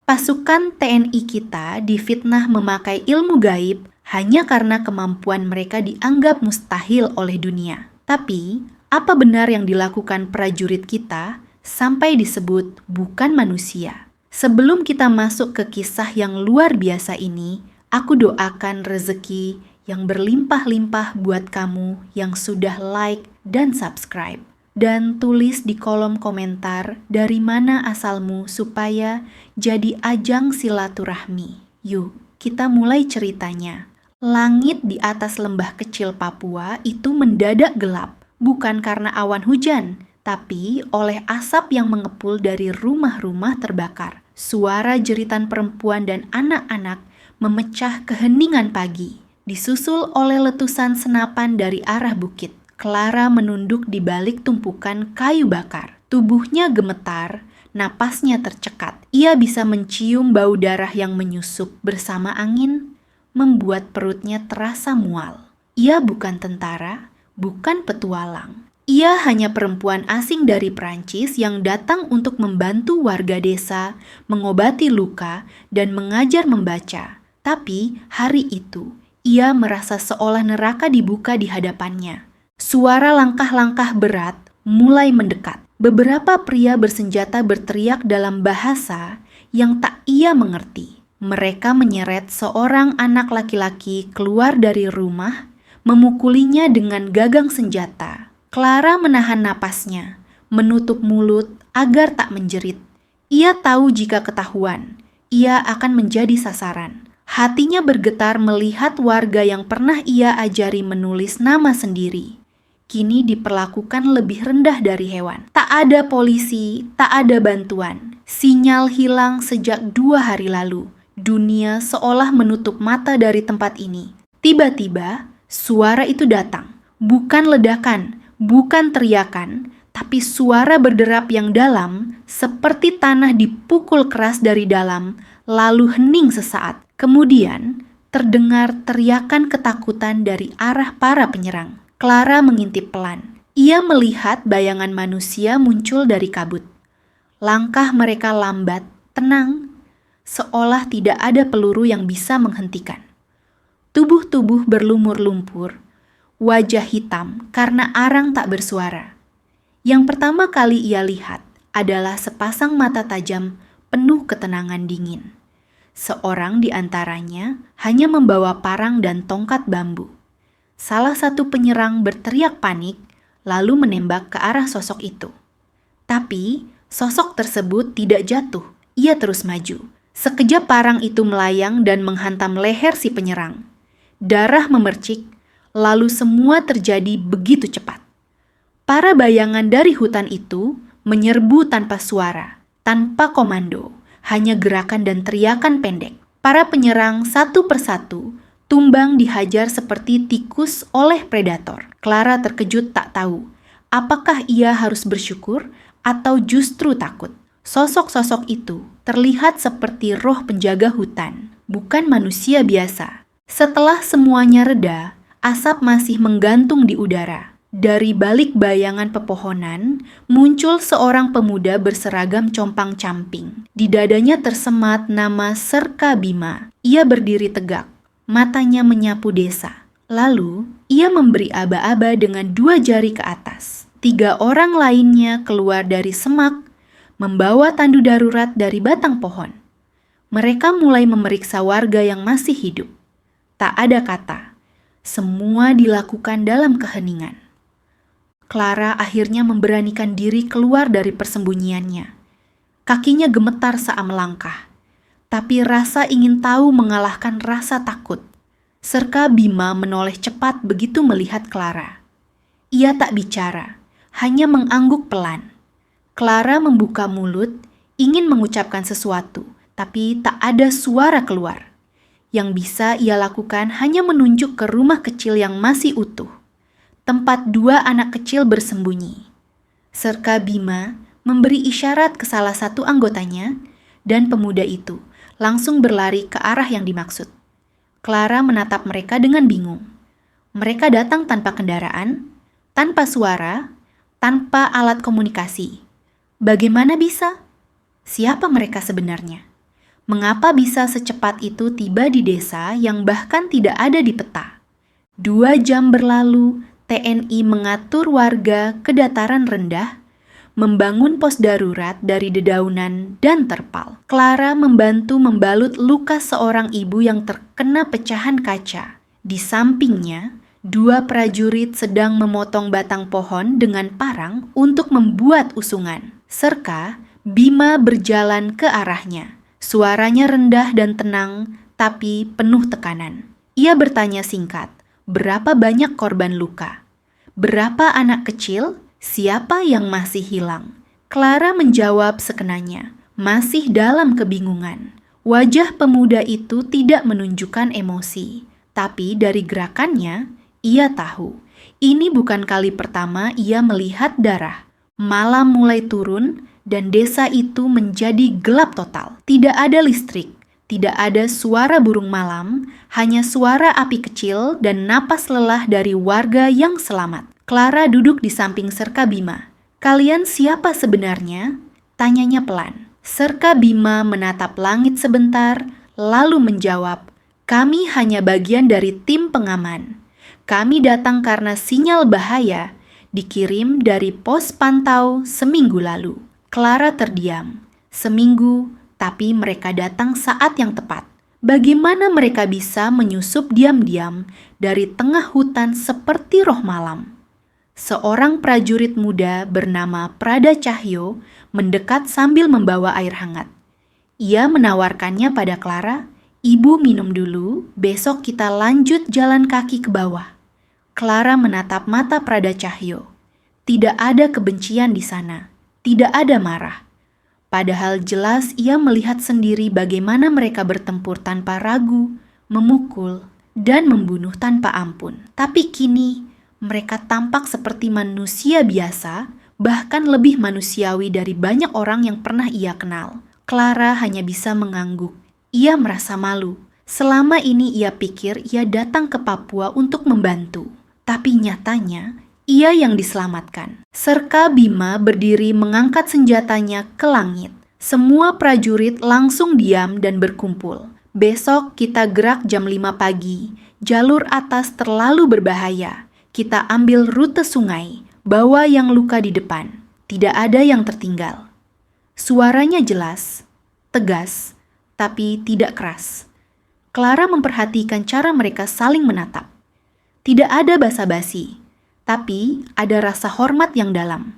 Pasukan TNI kita difitnah memakai ilmu gaib hanya karena kemampuan mereka dianggap mustahil oleh dunia. Tapi, apa benar yang dilakukan prajurit kita sampai disebut bukan manusia? Sebelum kita masuk ke kisah yang luar biasa ini, aku doakan rezeki yang berlimpah-limpah buat kamu yang sudah like dan subscribe. Dan tulis di kolom komentar dari mana asalmu supaya jadi ajang silaturahmi. Yuk, kita mulai ceritanya. Langit di atas lembah kecil Papua itu mendadak gelap, bukan karena awan hujan, tapi oleh asap yang mengepul dari rumah-rumah terbakar. Suara jeritan perempuan dan anak-anak memecah keheningan pagi, disusul oleh letusan senapan dari arah bukit. Clara menunduk di balik tumpukan kayu bakar. Tubuhnya gemetar, napasnya tercekat. Ia bisa mencium bau darah yang menyusup bersama angin, membuat perutnya terasa mual. Ia bukan tentara, bukan petualang. Ia hanya perempuan asing dari Prancis yang datang untuk membantu warga desa, mengobati luka, dan mengajar membaca. Tapi hari itu, ia merasa seolah neraka dibuka di hadapannya. Suara langkah-langkah berat mulai mendekat. Beberapa pria bersenjata berteriak dalam bahasa yang tak ia mengerti. Mereka menyeret seorang anak laki-laki keluar dari rumah, memukulinya dengan gagang senjata. Clara menahan napasnya, menutup mulut agar tak menjerit. Ia tahu jika ketahuan, ia akan menjadi sasaran. Hatinya bergetar melihat warga yang pernah ia ajari menulis nama sendiri kini diperlakukan lebih rendah dari hewan. Tak ada polisi, tak ada bantuan. Sinyal hilang sejak 2 hari lalu. Dunia seolah menutup mata dari tempat ini. Tiba-tiba, suara itu datang. Bukan ledakan, bukan teriakan, tapi suara berderap yang dalam, seperti tanah dipukul keras dari dalam, lalu hening sesaat. Kemudian, terdengar teriakan ketakutan dari arah para penyerang. Clara mengintip pelan. Ia melihat bayangan manusia muncul dari kabut. Langkah mereka lambat, tenang, seolah tidak ada peluru yang bisa menghentikan. Tubuh-tubuh berlumur lumpur, wajah hitam karena arang tak bersuara. Yang pertama kali ia lihat adalah sepasang mata tajam penuh ketenangan dingin. Seorang di antaranya hanya membawa parang dan tongkat bambu. Salah satu penyerang berteriak panik, lalu menembak ke arah sosok itu. Tapi, sosok tersebut tidak jatuh. Ia terus maju. Sekejap parang itu melayang dan menghantam leher si penyerang. Darah memercik, lalu semua terjadi begitu cepat. Para bayangan dari hutan itu menyerbu tanpa suara, tanpa komando, hanya gerakan dan teriakan pendek. Para penyerang satu persatu tumbang dihajar seperti tikus oleh predator. Clara terkejut tak tahu, apakah ia harus bersyukur atau justru takut. Sosok-sosok itu terlihat seperti roh penjaga hutan, bukan manusia biasa. Setelah semuanya reda, asap masih menggantung di udara. Dari balik bayangan pepohonan, muncul seorang pemuda berseragam compang-camping. Di dadanya tersemat nama Serka Bima. Ia berdiri tegak. Matanya menyapu desa. Lalu, ia memberi aba-aba dengan 2 jari ke atas. 3 orang lainnya keluar dari semak, membawa tandu darurat dari batang pohon. Mereka mulai memeriksa warga yang masih hidup. Tak ada kata. Semua dilakukan dalam keheningan. Clara akhirnya memberanikan diri keluar dari persembunyiannya. Kakinya gemetar saat melangkah. Tapi rasa ingin tahu mengalahkan rasa takut. Serka Bima menoleh cepat begitu melihat Clara. Ia tak bicara, hanya mengangguk pelan. Clara membuka mulut, ingin mengucapkan sesuatu, tapi tak ada suara keluar. Yang bisa ia lakukan hanya menunjuk ke rumah kecil yang masih utuh, tempat 2 anak kecil bersembunyi. Serka Bima memberi isyarat ke salah satu anggotanya, dan pemuda itu langsung berlari ke arah yang dimaksud. Clara menatap mereka dengan bingung. Mereka datang tanpa kendaraan, tanpa suara, tanpa alat komunikasi. Bagaimana bisa? Siapa mereka sebenarnya? Mengapa bisa secepat itu tiba di desa yang bahkan tidak ada di peta? 2 jam berlalu, TNI mengatur warga ke dataran rendah, membangun pos darurat dari dedaunan dan terpal. Clara membantu membalut luka seorang ibu yang terkena pecahan kaca. Di sampingnya, 2 prajurit sedang memotong batang pohon dengan parang untuk membuat usungan. Serka, Bima berjalan ke arahnya. Suaranya rendah dan tenang, tapi penuh tekanan. Ia bertanya singkat, berapa banyak korban luka? Berapa anak kecil? Siapa yang masih hilang? Clara menjawab sekenanya, masih dalam kebingungan. Wajah pemuda itu tidak menunjukkan emosi, tapi dari gerakannya, ia tahu. Ini bukan kali pertama ia melihat darah. Malam mulai turun, dan desa itu menjadi gelap total. Tidak ada listrik, tidak ada suara burung malam, hanya suara api kecil dan napas lelah dari warga yang selamat. Clara duduk di samping Serka Bima. "Kalian siapa sebenarnya?" tanyanya pelan. Serka Bima menatap langit sebentar, lalu menjawab, "Kami hanya bagian dari tim pengaman. Kami datang karena sinyal bahaya dikirim dari pos pantau seminggu lalu." Clara terdiam. Seminggu, tapi mereka datang saat yang tepat. Bagaimana mereka bisa menyusup diam-diam dari tengah hutan seperti roh malam? Seorang prajurit muda bernama Prada Cahyo mendekat sambil membawa air hangat. Ia menawarkannya pada Clara, "Ibu minum dulu, besok kita lanjut jalan kaki ke bawah." Clara menatap mata Prada Cahyo. Tidak ada kebencian di sana. Tidak ada marah. Padahal jelas ia melihat sendiri bagaimana mereka bertempur tanpa ragu, memukul, dan membunuh tanpa ampun. Tapi kini mereka tampak seperti manusia biasa, bahkan lebih manusiawi dari banyak orang yang pernah ia kenal. Clara hanya bisa mengangguk. Ia merasa malu. Selama ini ia pikir ia datang ke Papua untuk membantu. Tapi nyatanya ia yang diselamatkan. Serka Bima berdiri mengangkat senjatanya ke langit. Semua prajurit langsung diam dan berkumpul. "Besok kita gerak jam 5 pagi. Jalur atas terlalu berbahaya. Kita ambil rute sungai. Bawa yang luka di depan. Tidak ada yang tertinggal." Suaranya jelas, tegas, tapi tidak keras. Clara memperhatikan cara mereka saling menatap. Tidak ada basa-basi, tapi ada rasa hormat yang dalam.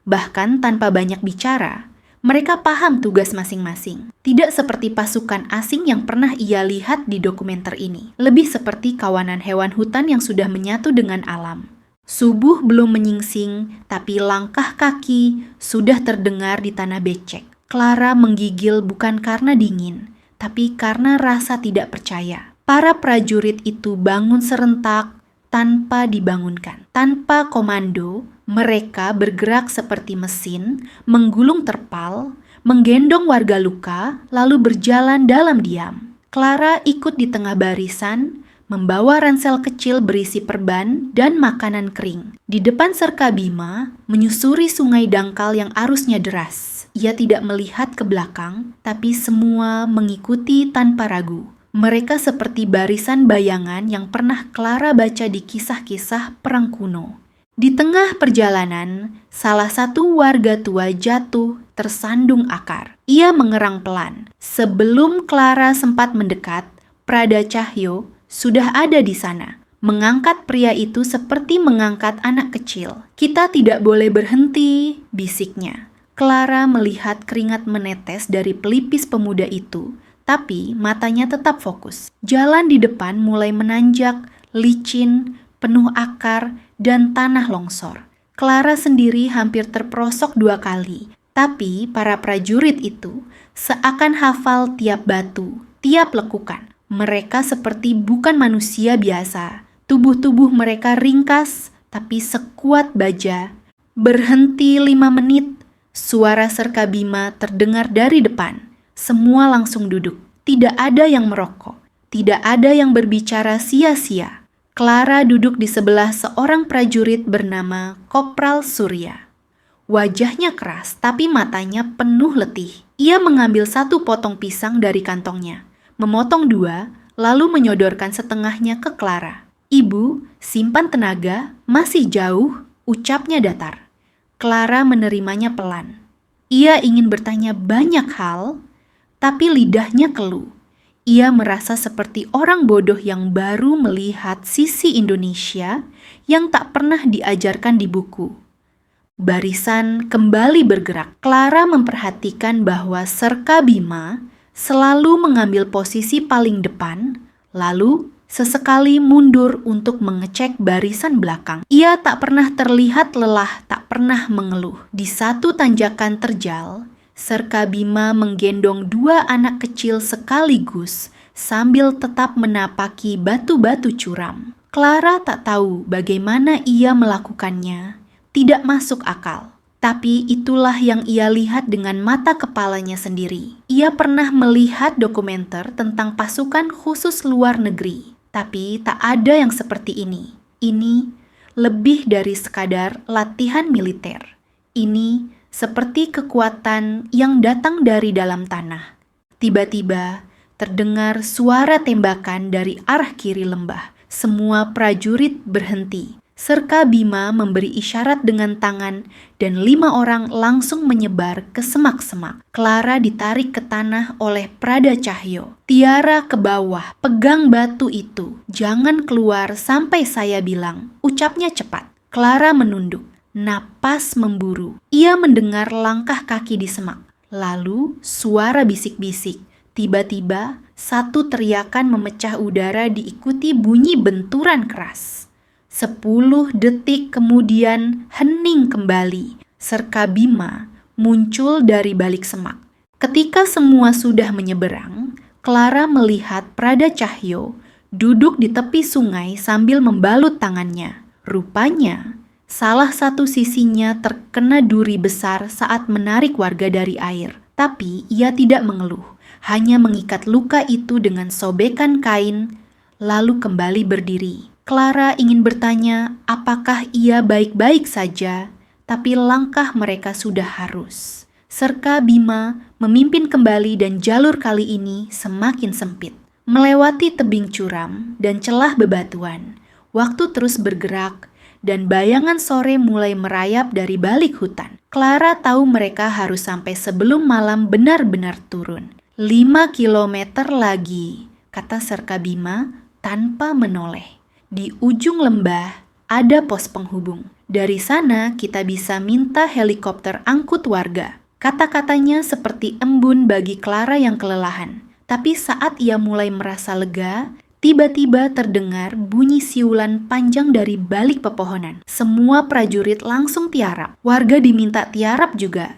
Bahkan tanpa banyak bicara, mereka paham tugas masing-masing. Tidak seperti pasukan asing yang pernah ia lihat di dokumenter ini. Lebih seperti kawanan hewan hutan yang sudah menyatu dengan alam. Subuh belum menyingsing, tapi langkah kaki sudah terdengar di tanah becek. Clara menggigil bukan karena dingin, tapi karena rasa tidak percaya. Para prajurit itu bangun serentak, tanpa dibangunkan. Tanpa komando, mereka bergerak seperti mesin, menggulung terpal, menggendong warga luka, lalu berjalan dalam diam. Clara ikut di tengah barisan, membawa ransel kecil berisi perban dan makanan kering. Di depan Serka Bima, menyusuri sungai dangkal yang arusnya deras. Ia tidak melihat ke belakang, tapi semua mengikuti tanpa ragu. Mereka seperti barisan bayangan yang pernah Clara baca di kisah-kisah perang kuno. Di tengah perjalanan, salah satu warga tua jatuh tersandung akar. Ia mengerang pelan. Sebelum Clara sempat mendekat, Prada Cahyo sudah ada di sana. Mengangkat pria itu seperti mengangkat anak kecil. "Kita tidak boleh berhenti," bisiknya. Clara melihat keringat menetes dari pelipis pemuda itu, tapi matanya tetap fokus. Jalan di depan mulai menanjak, licin, penuh akar, dan tanah longsor. Clara sendiri hampir terperosok 2 kali, tapi para prajurit itu seakan hafal tiap batu, tiap lekukan. Mereka seperti bukan manusia biasa. Tubuh-tubuh mereka ringkas, tapi sekuat baja. "Berhenti 5 menit, suara Serka Bima terdengar dari depan. Semua langsung duduk. Tidak ada yang merokok. Tidak ada yang berbicara sia-sia. Clara duduk di sebelah seorang prajurit bernama Kopral Surya. Wajahnya keras, tapi matanya penuh letih. Ia mengambil satu potong pisang dari kantongnya, memotong dua, lalu menyodorkan setengahnya ke Clara. "Ibu, simpan tenaga, masih jauh," ucapnya datar. Clara menerimanya pelan. Ia ingin bertanya banyak hal, tapi lidahnya keluh. Ia merasa seperti orang bodoh yang baru melihat sisi Indonesia yang tak pernah diajarkan di buku. Barisan kembali bergerak. Clara memperhatikan bahwa Serka Bima selalu mengambil posisi paling depan, lalu sesekali mundur untuk mengecek barisan belakang. Ia tak pernah terlihat lelah, tak pernah mengeluh. Di satu tanjakan terjal, Serka Bima menggendong dua anak kecil sekaligus sambil tetap menapaki batu-batu curam. Clara tak tahu bagaimana ia melakukannya. Tidak masuk akal. Tapi itulah yang ia lihat dengan mata kepalanya sendiri. Ia pernah melihat dokumenter tentang pasukan khusus luar negeri. Tapi tak ada yang seperti ini. Ini lebih dari sekadar latihan militer. Ini seperti kekuatan yang datang dari dalam tanah. Tiba-tiba terdengar suara tembakan dari arah kiri lembah. Semua prajurit berhenti. Serka Bima memberi isyarat dengan tangan dan 5 orang langsung menyebar ke semak-semak. Clara ditarik ke tanah oleh Prada Cahyo. "Tiara ke bawah, pegang batu itu. Jangan keluar sampai saya bilang," ucapnya cepat. Clara menunduk, napas memburu. Ia mendengar langkah kaki di semak. Lalu suara bisik-bisik. Tiba-tiba satu teriakan memecah udara diikuti bunyi benturan keras. 10 detik kemudian hening kembali. Serka Bima muncul dari balik semak. Ketika semua sudah menyeberang, Clara melihat Prada Cahyo duduk di tepi sungai sambil membalut tangannya. Rupanya, salah satu sisinya terkena duri besar saat menarik warga dari air. Tapi ia tidak mengeluh, hanya mengikat luka itu dengan sobekan kain, lalu kembali berdiri. Clara ingin bertanya apakah ia baik-baik saja, tapi langkah mereka sudah harus. Serka Bima memimpin kembali dan jalur kali ini semakin sempit. Melewati tebing curam dan celah bebatuan, waktu terus bergerak dan bayangan sore mulai merayap dari balik hutan. Clara tahu mereka harus sampai sebelum malam benar-benar turun. 5 kilometer lagi, kata Serka Bima tanpa menoleh. Di ujung lembah ada pos penghubung. Dari sana kita bisa minta helikopter angkut warga. Kata-katanya seperti embun bagi Clara yang kelelahan. Tapi saat ia mulai merasa lega, tiba-tiba terdengar bunyi siulan panjang dari balik pepohonan. Semua prajurit langsung tiarap. Warga diminta tiarap juga.